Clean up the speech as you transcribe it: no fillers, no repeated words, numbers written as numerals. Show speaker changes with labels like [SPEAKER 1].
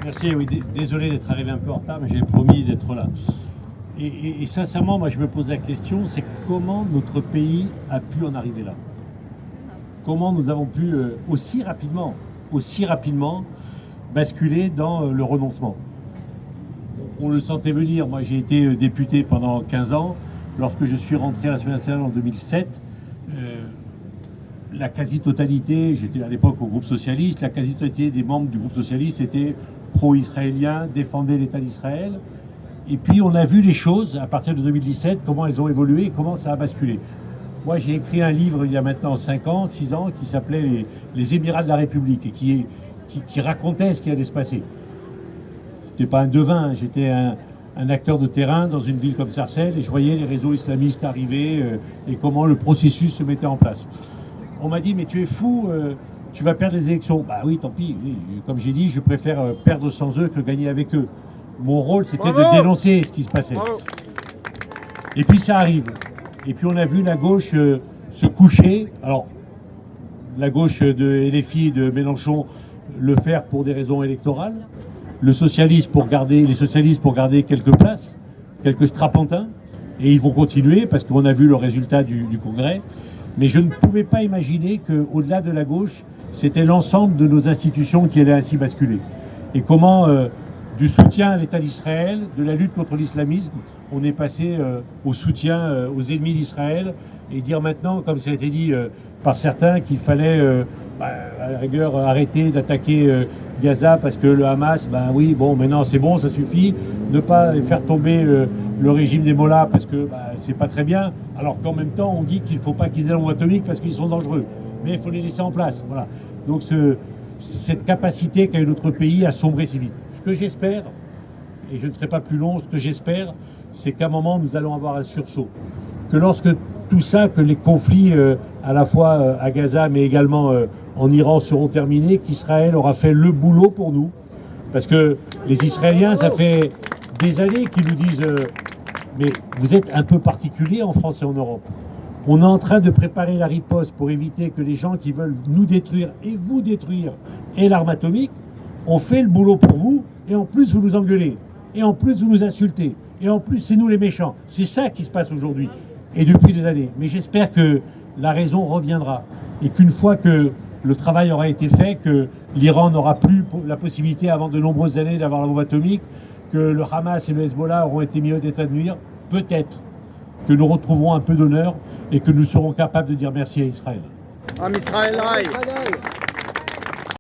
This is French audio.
[SPEAKER 1] Merci, oui, désolé d'être arrivé un peu en retard, mais j'ai promis d'être là. Et sincèrement, moi je me pose la question, c'est comment notre pays a pu en arriver là? Comment nous avons pu aussi rapidement basculer dans le renoncement? On le sentait venir, moi j'ai été député pendant 15 ans, lorsque je suis rentré à l'Assemblée nationale en 2007, la quasi-totalité, j'étais à l'époque au groupe socialiste, la quasi-totalité des membres du groupe socialiste étaient pro-israéliens, défendaient l'État d'Israël. Et puis on a vu les choses, à partir de 2017, comment elles ont évolué et comment ça a basculé. Moi j'ai écrit un livre il y a maintenant 5 ans, 6 ans, qui s'appelait les Émirats de la République et qui racontait ce qui allait se passer. Je n'étais pas un devin, hein, j'étais un acteur de terrain dans une ville comme Sarcelles et je voyais les réseaux islamistes arriver et comment le processus se mettait en place. On m'a dit, mais tu es fou, tu vas perdre les élections. Bah oui, tant pis. Oui. Comme j'ai dit, je préfère perdre sans eux que gagner avec eux. Mon rôle, c'était de dénoncer ce qui se passait. Bravo. Et puis ça arrive. Et puis on a vu la gauche se coucher. Alors, la gauche de LFI, de Mélenchon, le faire pour des raisons électorales. Les socialistes pour garder quelques places, quelques strapontins. Et ils vont continuer parce qu'on a vu le résultat du Congrès. Mais je ne pouvais pas imaginer qu'au-delà de la gauche, c'était l'ensemble de nos institutions qui allaient ainsi basculer. Et comment, du soutien à l'État d'Israël, de la lutte contre l'islamisme, on est passé au soutien aux ennemis d'Israël et dire maintenant, comme ça a été dit par certains, qu'il fallait à la rigueur arrêter d'attaquer Gaza parce que le Hamas, oui, bon, maintenant c'est bon, ça suffit. Ne pas faire tomber le régime des Mollahs parce que c'est pas très bien, alors qu'en même temps on dit qu'il ne faut pas qu'ils aient la bombe atomique parce qu'ils sont dangereux. Mais il faut les laisser en place. Voilà. Donc cette capacité qu'a eu notre pays à sombrer si vite. Ce que j'espère, et je ne serai pas plus long, ce que j'espère, c'est qu'à un moment nous allons avoir un sursaut. Que lorsque tout ça, que les conflits à la fois à Gaza mais également en Iran seront terminés, qu'Israël aura fait le boulot pour nous. Parce que les Israéliens, ça fait des années qu'ils nous disent mais vous êtes un peu particulier en France et en Europe. On est en train de préparer la riposte pour éviter que les gens qui veulent nous détruire et vous détruire aient l'arme atomique. On fait le boulot pour vous et en plus vous nous engueulez. Et en plus vous nous insultez. Et en plus c'est nous les méchants. C'est ça qui se passe aujourd'hui et depuis des années. Mais j'espère que la raison reviendra et qu'une fois que le travail aura été fait, que l'Iran n'aura plus la possibilité avant de nombreuses années d'avoir la bombe atomique, que le Hamas et le Hezbollah auront été mis en état de nuire, peut-être que nous retrouverons un peu d'honneur et que nous serons capables de dire merci à Israël.
[SPEAKER 2] Am Israël Rai.